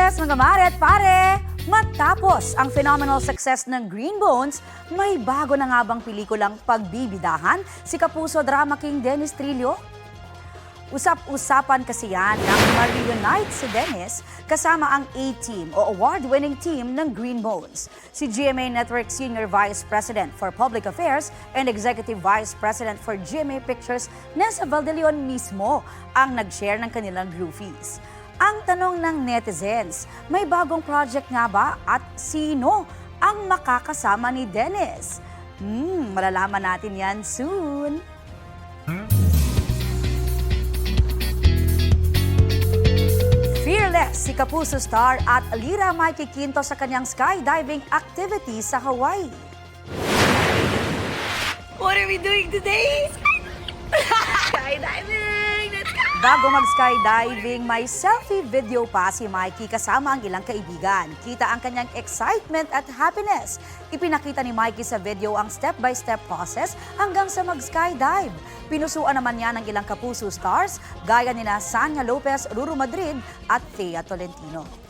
Marites, mga mare at pare! Matapos ang phenomenal success ng Green Bones, may bago na nga bang pelikulang pagbibidahan si Kapuso Drama King Dennis Trillo? Usap-usapan kasi yan ng ma-reunite si Dennis kasama ang A-Team o award-winning team ng Green Bones. Si GMA Network Senior Vice President for Public Affairs and Executive Vice President for GMA Pictures, Nessa Valdeleon mismo ang nag-share ng kanilang groupies. Ang tanong ng netizens, may bagong project nga ba at sino ang makakasama ni Dennis? Malalaman natin yan soon. Fearless si Kapuso star at Lira Mikey Quinto sa kanyang skydiving activity sa Hawaii. What are we doing today? Skydiving! Let's go! Bago mag-skydiving, may selfie video pa si Mikey kasama ang ilang kaibigan. Kita ang kanyang excitement at happiness. Ipinakita ni Mikey sa video ang step-by-step process hanggang sa mag-skydive. Pinusuan naman niya ng ilang Kapuso stars gaya nina Sanya Lopez, Ruru Madrid at Thea Tolentino.